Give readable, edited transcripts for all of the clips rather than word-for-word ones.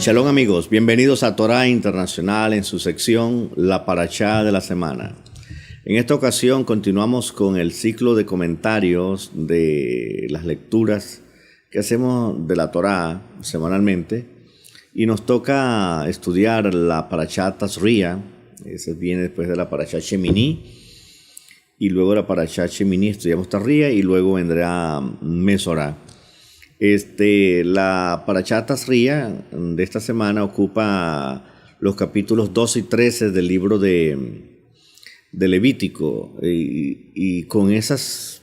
Shalom amigos, bienvenidos a Torah Internacional en su sección La Parashá de la Semana. En esta ocasión continuamos con el ciclo de comentarios de las lecturas que hacemos de la Torah semanalmente y nos toca estudiar la Parashá Tazria. Ese viene después de la Parashá Shemini y luego de la Parashá Shemini estudiamos Tazria y luego vendrá Mesorá. La Parashá Tazria de esta semana ocupa los capítulos 12 y 13 del libro de Levítico y con esas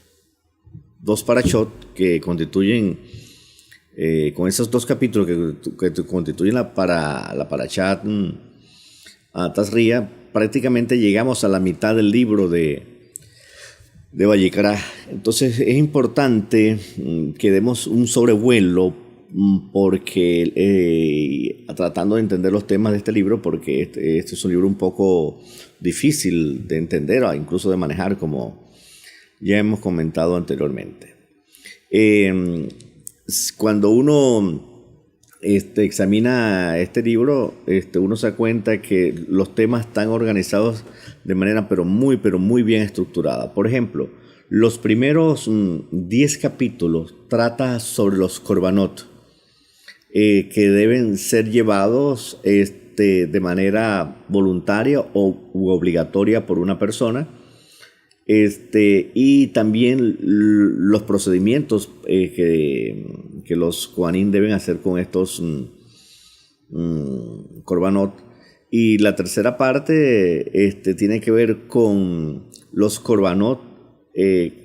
dos parashot que constituyen, con esos dos capítulos que constituyen la Parashá Tazria, prácticamente llegamos a la mitad del libro de Vayikra. Entonces es importante que demos un sobrevuelo porque tratando de entender los temas de este libro, porque este es un libro un poco difícil de entender o incluso de manejar, como ya hemos comentado anteriormente. Cuando uno examina este libro, uno se da cuenta que los temas están organizados de manera pero muy bien estructurada. Por ejemplo, los primeros 10 capítulos trata sobre los korbanot que deben ser llevados de manera voluntaria u obligatoria por una persona, y también los procedimientos que los kohanim deben hacer con estos korbanot. Y la tercera parte tiene que ver con los korbanot,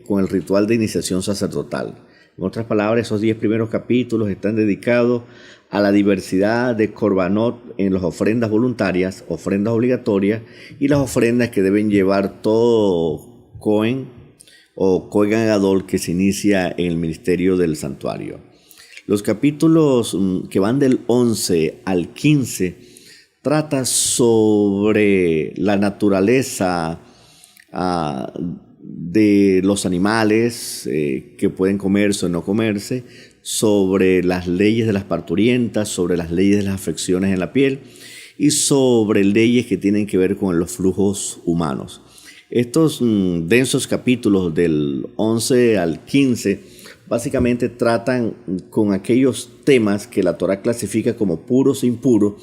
con el ritual de iniciación sacerdotal. En otras palabras, esos 10 primeros capítulos están dedicados a la diversidad de korbanot en las ofrendas voluntarias, ofrendas obligatorias y las ofrendas que deben llevar todo Cohen o Cohen Gadol que se inicia en el ministerio del santuario. Los capítulos que van del 11 al 15 trata sobre la naturaleza de los animales que pueden comerse o no comerse, sobre las leyes de las parturientas, sobre las leyes de las afecciones en la piel y sobre leyes que tienen que ver con los flujos humanos. Estos densos capítulos del 11 al 15 básicamente tratan con aquellos temas que la Torah clasifica como puros e impuros,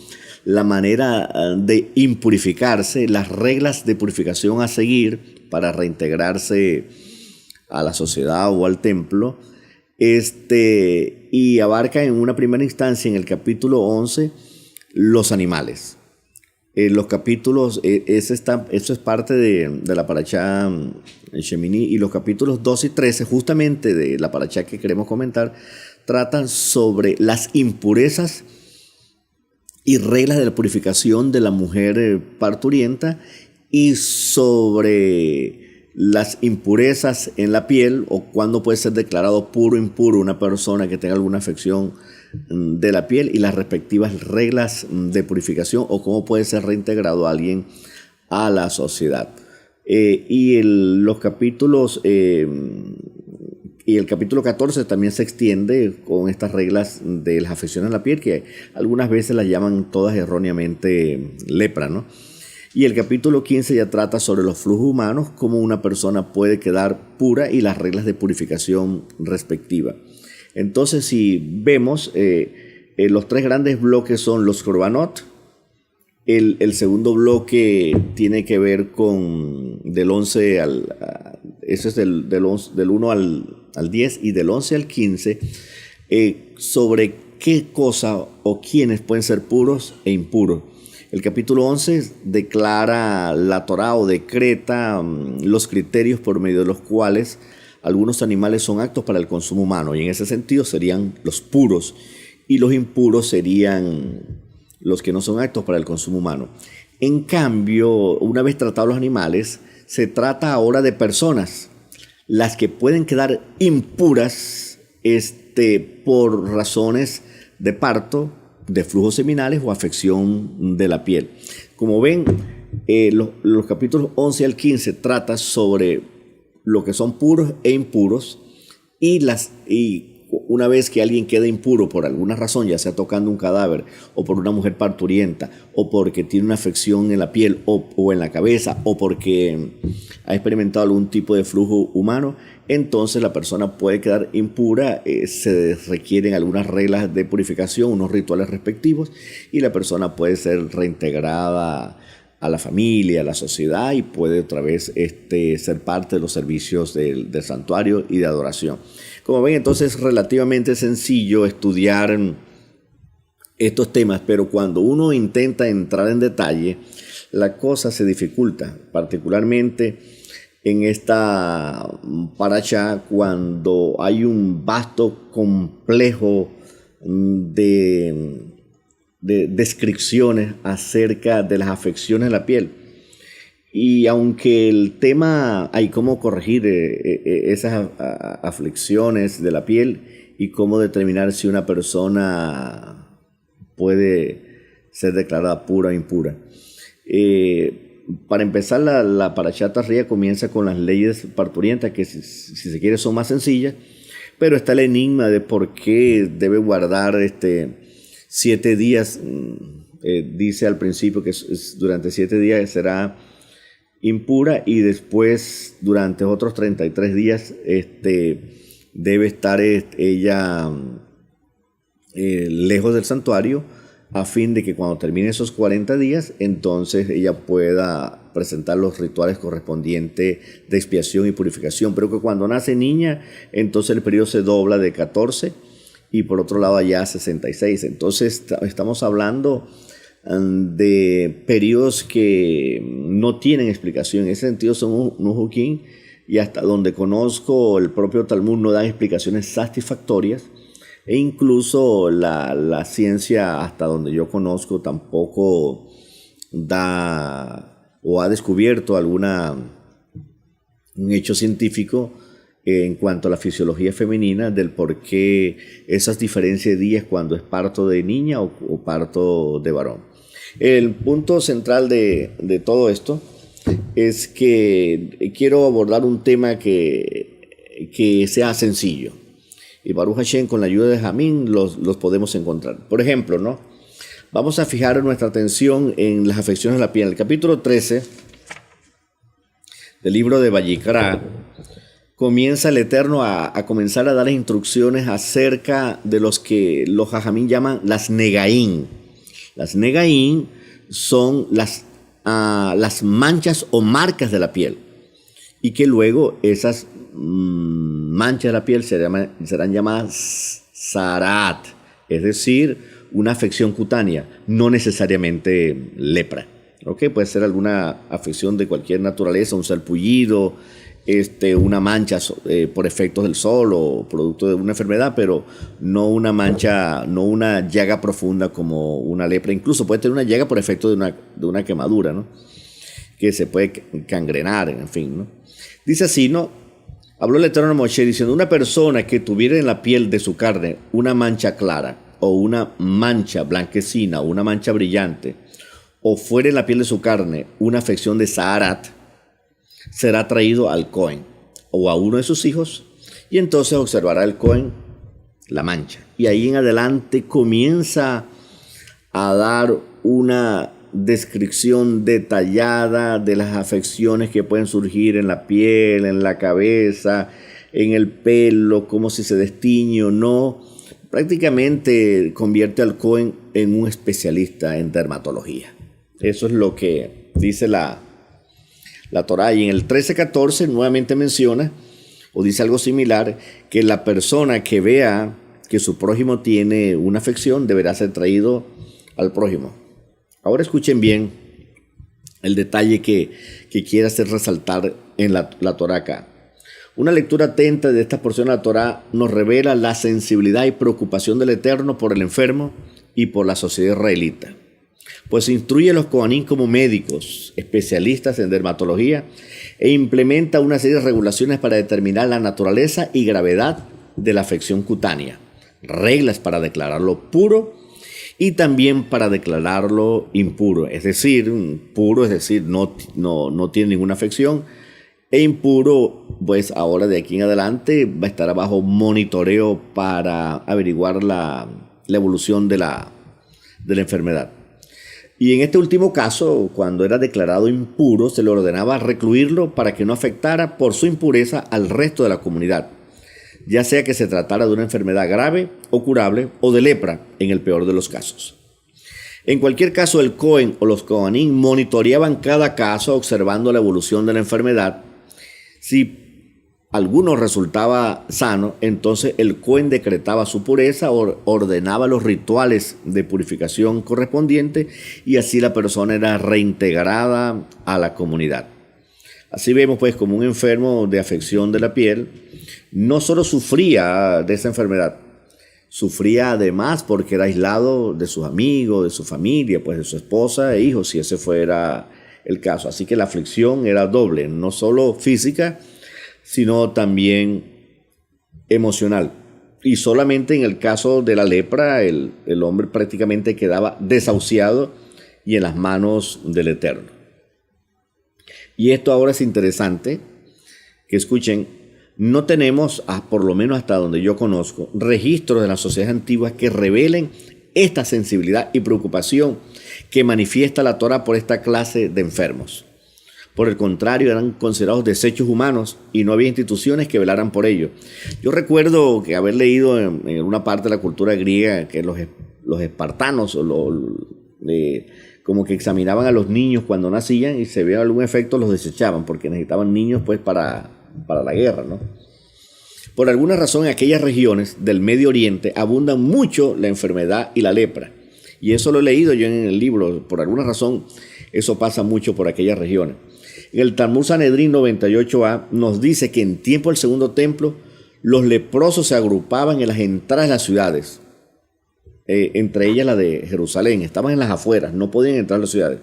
la manera de impurificarse, las reglas de purificación a seguir para reintegrarse a la sociedad o al templo, y abarca en una primera instancia en el capítulo 11 los animales. Los capítulos, eso es parte de la Parashá Shemini, y los capítulos 12 y 13, justamente de la Parashá que queremos comentar, tratan sobre las impurezas y reglas de la purificación de la mujer parturienta y sobre las impurezas en la piel o cuándo puede ser declarado puro o impuro una persona que tenga alguna afección de la piel y las respectivas reglas de purificación o cómo puede ser reintegrado alguien a la sociedad. Los capítulos y el capítulo 14 también se extiende con estas reglas de las afecciones en la piel, que algunas veces las llaman todas erróneamente lepra, ¿no? Y el capítulo 15 ya trata sobre los flujos humanos, cómo una persona puede quedar pura y las reglas de purificación respectivas. Entonces, si vemos, los tres grandes bloques son los korbanot. El segundo bloque tiene que ver con del 11 eso es del 1 al 10 y del 11 al 15, sobre qué cosa o quiénes pueden ser puros e impuros. El capítulo 11 declara la Torá o decreta los criterios por medio de los cuales algunos animales son aptos para el consumo humano, y en ese sentido serían los puros y los impuros serían los que no son aptos para el consumo humano. En cambio, una vez tratados los animales, se trata ahora de personas, las que pueden quedar impuras por razones de parto, de flujos seminales o afección de la piel. Como ven, los capítulos 11 al 15 tratan sobre lo que son puros e impuros y una vez que alguien queda impuro por alguna razón, ya sea tocando un cadáver, o por una mujer parturienta, o porque tiene una afección en la piel o en la cabeza, o porque ha experimentado algún tipo de flujo humano, entonces la persona puede quedar impura. Se requieren algunas reglas de purificación, unos rituales respectivos, y la persona puede ser reintegrada a la familia, a la sociedad, y puede otra vez ser parte de los servicios del santuario y de adoración. Como ven, entonces es relativamente sencillo estudiar estos temas, pero cuando uno intenta entrar en detalle, la cosa se dificulta, particularmente en esta parashá, cuando hay un vasto complejo de descripciones acerca de las afecciones de la piel. Y aunque el tema hay cómo corregir esas aflicciones de la piel y cómo determinar si una persona puede ser declarada pura o impura. Para empezar, la parashá Tazria comienza con las leyes parturientas, que si se quiere son más sencillas, pero está el enigma de por qué debe guardar 7 días. Dice al principio que durante 7 días será impura, y después durante otros 33 días debe estar ella lejos del santuario, a fin de que cuando termine esos 40 días, entonces ella pueda presentar los rituales correspondientes de expiación y purificación. Pero que cuando nace niña, entonces el periodo se dobla de 14 y por otro lado ya 66. Entonces estamos hablando de periodos que no tienen explicación. En ese sentido son un huquín, y hasta donde conozco el propio Talmud no da explicaciones satisfactorias, e incluso la ciencia, hasta donde yo conozco, tampoco da o ha descubierto un hecho científico en cuanto a la fisiología femenina del por qué esas diferencias de días cuando es parto de niña o parto de varón. El punto central de todo esto es que quiero abordar un tema que sea sencillo. Y Baruch Hashem, con la ayuda de Jamín, los podemos encontrar. Por ejemplo, ¿no? Vamos a fijar nuestra atención en las afecciones de la piel. En el capítulo 13 del libro de Vayikra, comienza el Eterno a comenzar a dar instrucciones acerca de los que los Jajamín llaman las negaín. Las negaín son las manchas o marcas de la piel, y que luego esas manchas de la piel serán llamadas zarat, es decir, una afección cutánea, no necesariamente lepra. ¿Okay? Puede ser alguna afección de cualquier naturaleza, un sarpullido, una mancha por efectos del sol o producto de una enfermedad, pero no una mancha, no una llaga profunda como una lepra. Incluso puede tener una llaga por efecto de una quemadura, ¿no? Que se puede cangrenar, en fin, ¿no? Dice así, ¿no? Habló el Eterno a Moshe diciendo: una persona que tuviera en la piel de su carne una mancha clara, o una mancha blanquecina, o una mancha brillante, o fuera en la piel de su carne una afección de Zaharat, será traído al Cohen o a uno de sus hijos, y entonces observará el Cohen la mancha. Y ahí en adelante comienza a dar una descripción detallada de las afecciones que pueden surgir en la piel, en la cabeza, en el pelo, como si se destiñe o no. Prácticamente convierte al Cohen en un especialista en dermatología. Eso es lo que dice la Torá. Y en el 13:14 nuevamente menciona, o dice algo similar, que la persona que vea que su prójimo tiene una afección deberá ser traído al prójimo. Ahora escuchen bien el detalle que quiere hacer resaltar en la Torá acá. Una lectura atenta de esta porción de la Torá nos revela la sensibilidad y preocupación del Eterno por el enfermo y por la sociedad israelita. Pues instruye a los Kohanim como médicos, especialistas en dermatología, e implementa una serie de regulaciones para determinar la naturaleza y gravedad de la afección cutánea, reglas para declararlo puro y también para declararlo impuro, es decir, puro, es decir, no tiene ninguna afección, E impuro, pues ahora de aquí en adelante va a estar bajo monitoreo para averiguar la evolución de la enfermedad. Y en este último caso, cuando era declarado impuro, se le ordenaba recluirlo para que no afectara por su impureza al resto de la comunidad, ya sea que se tratara de una enfermedad grave o curable o de lepra, en el peor de los casos. En cualquier caso, el Cohen o los Cohanim monitoreaban cada caso observando la evolución de la enfermedad. Si alguno resultaba sano, entonces el Cohen decretaba su pureza, ordenaba los rituales de purificación correspondientes y así la persona era reintegrada a la comunidad. Así vemos pues como un enfermo de afección de la piel no solo sufría de esa enfermedad, sufría además porque era aislado de sus amigos, de su familia, pues de su esposa e hijos, si ese fuera el caso. Así que la aflicción era doble, no solo física, sino también emocional. Y solamente en el caso de la lepra, el hombre prácticamente quedaba desahuciado y en las manos del Eterno. Y esto ahora es interesante, que escuchen, no tenemos, por lo menos hasta donde yo conozco, registros de las sociedades antiguas que revelen esta sensibilidad y preocupación que manifiesta la Torá por esta clase de enfermos. Por el contrario, eran considerados desechos humanos y no había instituciones que velaran por ello. Yo recuerdo que haber leído en una parte de la cultura griega que los espartanos como que examinaban a los niños cuando nacían y se veía algún efecto los desechaban porque necesitaban niños pues para la guerra, ¿no? Por alguna razón en aquellas regiones del Medio Oriente abundan mucho la enfermedad y la lepra. Y eso lo he leído yo en el libro. Por alguna razón eso pasa mucho por aquellas regiones. En el Talmud Sanedrín 98a nos dice que en tiempo del Segundo Templo los leprosos se agrupaban en las entradas de las ciudades, entre ellas la de Jerusalén. Estaban en las afueras, no podían entrar a las ciudades.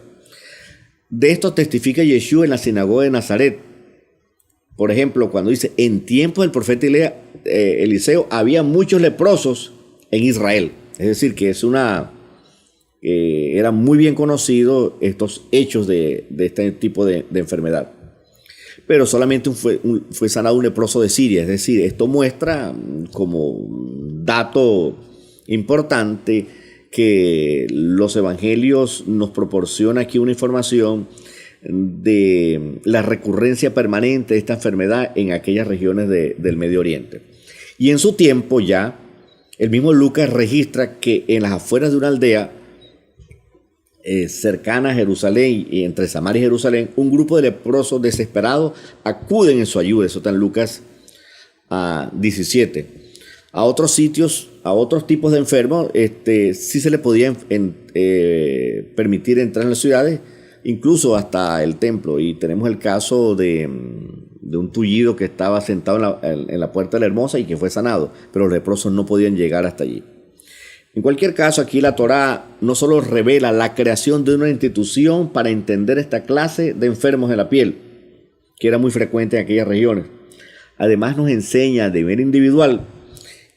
De esto testifica Yeshua en la sinagoga de Nazaret. Por ejemplo, cuando dice, en tiempo del profeta Eliseo había muchos leprosos en Israel. Es decir, que era muy bien conocido estos hechos de este tipo de enfermedad. Pero solamente fue sanado un leproso de Siria. Es decir, esto muestra como dato importante que los evangelios nos proporcionan aquí una información de la recurrencia permanente de esta enfermedad en aquellas regiones del Medio Oriente. Y en su tiempo ya, el mismo Lucas registra que en las afueras de una aldea cercana a Jerusalén y entre Samaria y Jerusalén, un grupo de leprosos desesperados acuden en su ayuda. Eso está en Lucas 17. A otros sitios, a otros tipos de enfermos, sí se les podía permitir entrar en las ciudades, incluso hasta el templo. Y tenemos el caso de un tullido que estaba sentado en la puerta de la Hermosa y que fue sanado, pero los leprosos no podían llegar hasta allí. En cualquier caso, aquí la Torá no solo revela la creación de una institución para entender esta clase de enfermos de la piel, que era muy frecuente en aquellas regiones. Además nos enseña de manera individual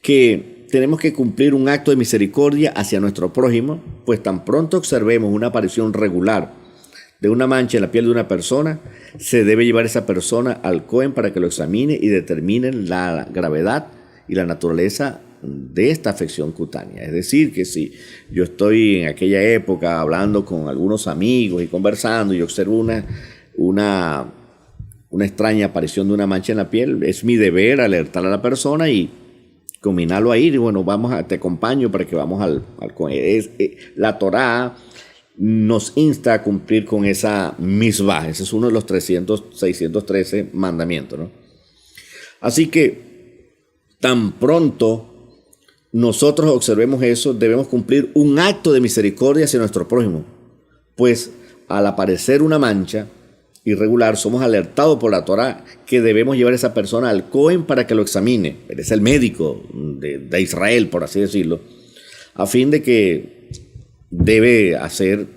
que tenemos que cumplir un acto de misericordia hacia nuestro prójimo, pues tan pronto observemos una aparición regular de una mancha en la piel de una persona, se debe llevar esa persona al Cohen para que lo examine y determine la gravedad y la naturaleza de esta afección cutánea. Es decir, que si yo estoy en aquella época hablando con algunos amigos y conversando y observo una extraña aparición de una mancha en la piel, es mi deber alertar a la persona y combinarlo ahí. Y bueno, te acompaño para que vamos al Cohen. La Torá nos insta a cumplir con esa misvah. Ese es uno de los 613 mandamientos, ¿no? Así que tan pronto nosotros observemos eso, debemos cumplir un acto de misericordia hacia nuestro prójimo, pues al aparecer una mancha irregular somos alertados por la Torá que debemos llevar a esa persona al Cohen para que lo examine. Él es el médico de Israel, por así decirlo, a fin de que debe hacer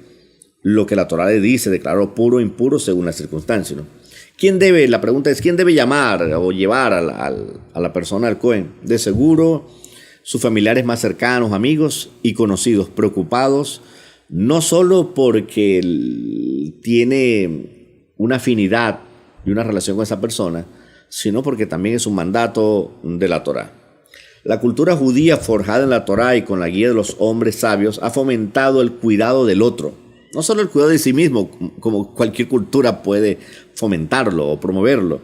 lo que la Torá le dice, declararlo puro o impuro según las circunstancias, ¿no? La pregunta es, ¿quién debe llamar o llevar a la persona al Cohen? De seguro, sus familiares más cercanos, amigos y conocidos, preocupados, no solo porque él tiene una afinidad y una relación con esa persona, sino porque también es un mandato de la Torá. La cultura judía forjada en la Torá y con la guía de los hombres sabios ha fomentado el cuidado del otro. No solo el cuidado de sí mismo, como cualquier cultura puede fomentarlo o promoverlo.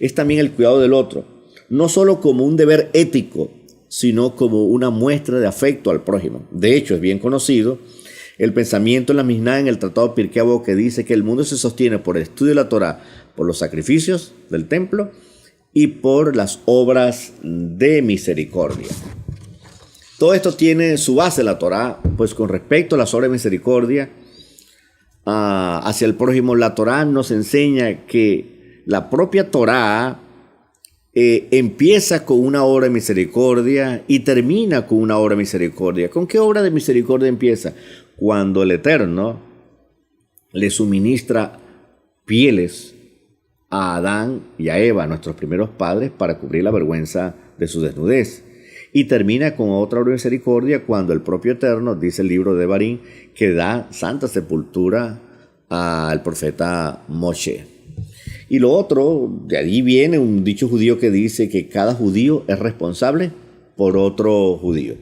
Es también el cuidado del otro, no solo como un deber ético, sino como una muestra de afecto al prójimo. De hecho, es bien conocido el pensamiento en la Misná, en el Tratado Pirkei Avot, que dice que el mundo se sostiene por el estudio de la Torá, por los sacrificios del templo y por las obras de misericordia. Todo esto tiene su base en la Torá, pues con respecto a las obras de misericordia hacia el prójimo, la Torá nos enseña que la propia Torá empieza con una obra de misericordia y termina con una obra de misericordia. ¿Con qué obra de misericordia empieza? Cuando el Eterno le suministra pieles a Adán y a Eva, nuestros primeros padres, para cubrir la vergüenza de su desnudez. Y termina con otra obra de misericordia cuando el propio Eterno, dice el libro de Barín, que da santa sepultura al profeta Moshe. Y lo otro, de ahí viene un dicho judío que dice que cada judío es responsable por otro judío.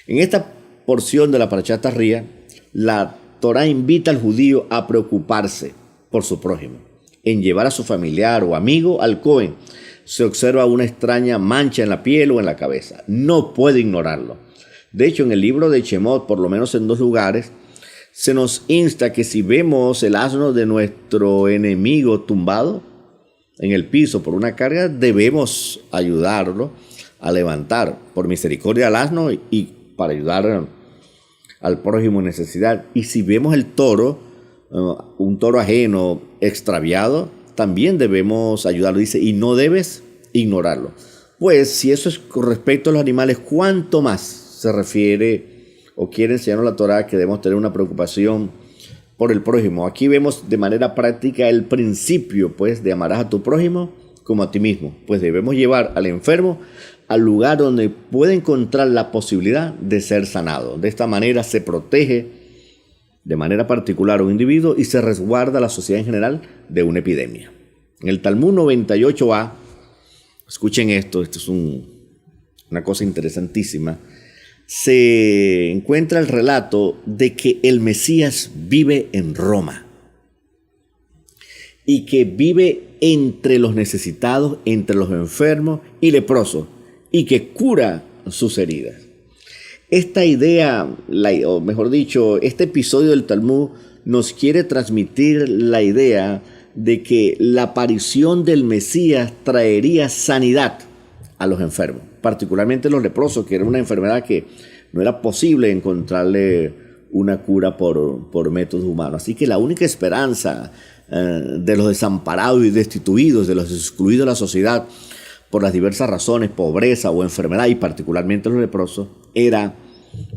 En esta porción de la Parashat Tahria, la Torá invita al judío a preocuparse por su prójimo, en llevar a su familiar o amigo al Cohen. Se observa una extraña mancha en la piel o en la cabeza. No puede ignorarlo. De hecho, en el libro de Shemot, por lo menos en 2 lugares, se nos insta que si vemos el asno de nuestro enemigo tumbado en el piso por una carga, debemos ayudarlo a levantar por misericordia al asno y para ayudar al prójimo en necesidad. Y si vemos el toro, un toro ajeno extraviado, también debemos ayudarlo. Dice, y no debes ignorarlo. Pues si eso es con respecto a los animales, ¿cuánto más se refiere o quiere enseñarnos la Torá que debemos tener una preocupación por el prójimo? Aquí vemos de manera práctica el principio, pues, de amarás a tu prójimo como a ti mismo. Pues debemos llevar al enfermo al lugar donde puede encontrar la posibilidad de ser sanado. De esta manera se protege de manera particular a un individuo y se resguarda a la sociedad en general de una epidemia. En el Talmud 98a, escuchen esto es una cosa interesantísima, se encuentra el relato de que el Mesías vive en Roma y que vive entre los necesitados, entre los enfermos y leprosos, y que cura sus heridas. Esta idea, o mejor dicho, este episodio del Talmud nos quiere transmitir la idea de que la aparición del Mesías traería sanidad a los enfermos, particularmente los leprosos, que era una enfermedad que no era posible encontrarle una cura por métodos humanos. Así que la única esperanza de los desamparados y destituidos, de los excluidos de la sociedad por las diversas razones, pobreza o enfermedad, y particularmente los leprosos, era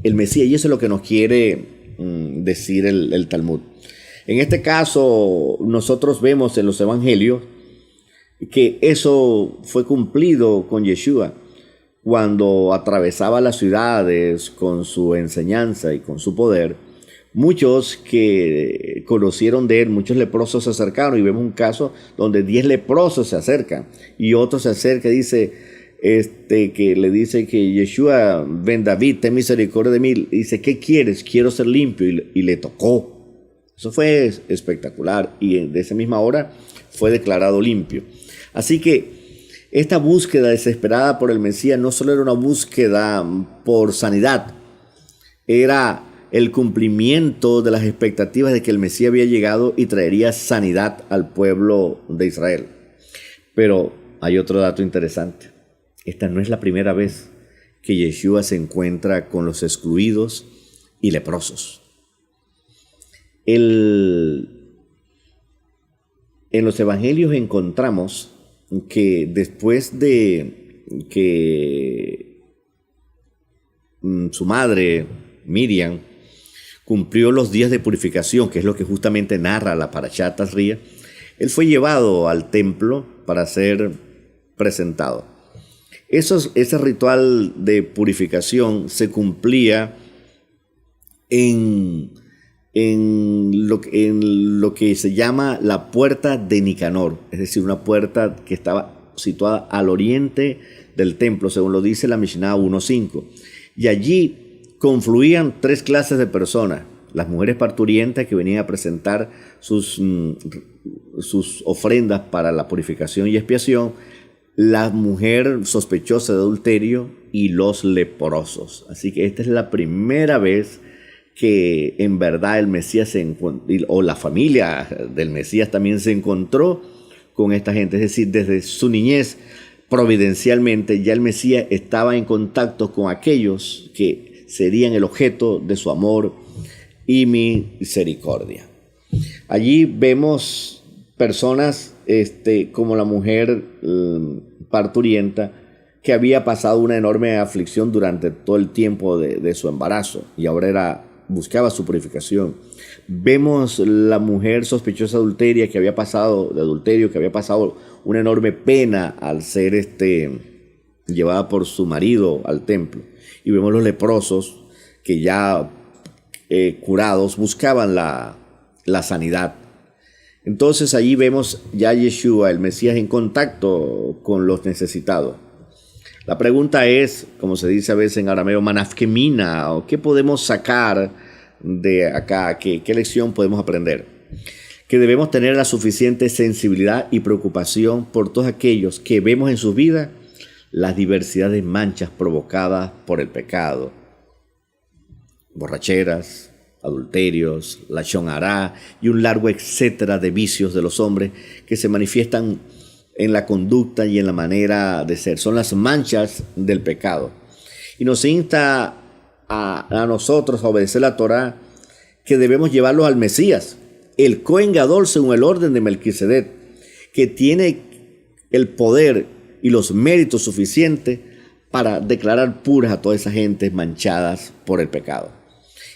el Mesías. Y eso es lo que nos quiere decir el Talmud. En este caso, nosotros vemos en los evangelios que eso fue cumplido con Yeshua cuando atravesaba las ciudades con su enseñanza y con su poder. Muchos que conocieron de él, muchos leprosos se acercaron, y vemos un caso donde 10 leprosos se acercan y otro se acerca y dice que le dice que Yeshua, ven David, ten misericordia de mí. Y dice, ¿qué quieres? Quiero ser limpio. Y le tocó. Eso fue espectacular, y de esa misma hora fue declarado limpio. Así que esta búsqueda desesperada por el Mesías no solo era una búsqueda por sanidad, era el cumplimiento de las expectativas de que el Mesías había llegado y traería sanidad al pueblo de Israel. Pero hay otro dato interesante. Esta no es la primera vez que Yeshua se encuentra con los excluidos y leprosos. En los evangelios encontramos que después de que su madre, Miriam, cumplió los días de purificación, que es lo que justamente narra la Parashat Tahria, él fue llevado al templo para ser presentado. Ese ritual de purificación se cumplía en en lo que se llama la puerta de Nicanor, es decir, una puerta que estaba situada al oriente del templo, según lo dice la Mishnah 1.5. Y allí confluían tres clases de personas: las mujeres parturientas que venían a presentar sus ofrendas para la purificación y expiación, la mujer sospechosa de adulterio y los leprosos. Así que esta es la primera vez que en verdad el Mesías o la familia del Mesías también se encontró con esta gente. Es decir, desde su niñez, providencialmente, ya el Mesías estaba en contacto con aquellos que serían el objeto de su amor y misericordia. Allí vemos personas como la mujer parturienta, que había pasado una enorme aflicción durante todo el tiempo de su embarazo y ahora buscaba su purificación. Vemos la mujer sospechosa de adulterio, que había pasado una enorme pena al ser llevada por su marido al templo. Y vemos los leprosos que ya curados buscaban la sanidad. Entonces allí vemos ya a Yeshua, el Mesías, en contacto con los necesitados. La pregunta es, como se dice a veces en arameo, manafkemina, o ¿qué podemos sacar de acá? ¿Qué lección podemos aprender? Que debemos tener la suficiente sensibilidad y preocupación por todos aquellos que vemos en sus vidas las diversidad de manchas provocadas por el pecado: borracheras, adulterios, lashon hará y un largo etcétera de vicios de los hombres que se manifiestan en la conducta y en la manera de ser. Son las manchas del pecado. Y nos insta a nosotros a obedecer la Torá, que debemos llevarlos al Mesías, el Cohen Gadol, según el orden de Melquisedec, que tiene el poder y los méritos suficientes para declarar puras a todas esas gentes manchadas por el pecado.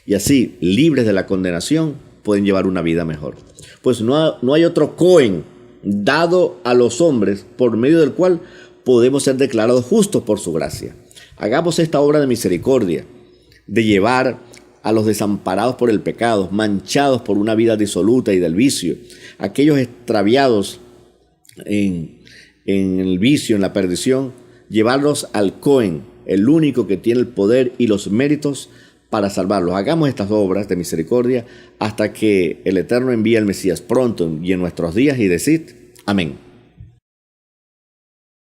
Y así, libres de la condenación, pueden llevar una vida mejor. Pues no hay otro Cohen dado a los hombres por medio del cual podemos ser declarados justos por su gracia. Hagamos esta obra de misericordia, de llevar a los desamparados por el pecado, manchados por una vida disoluta y del vicio, aquellos extraviados en el vicio, en la perdición, llevarlos al Cohen, el único que tiene el poder y los méritos para salvarlos. Hagamos estas obras de misericordia hasta que el Eterno envíe al Mesías pronto y en nuestros días, y decid amén.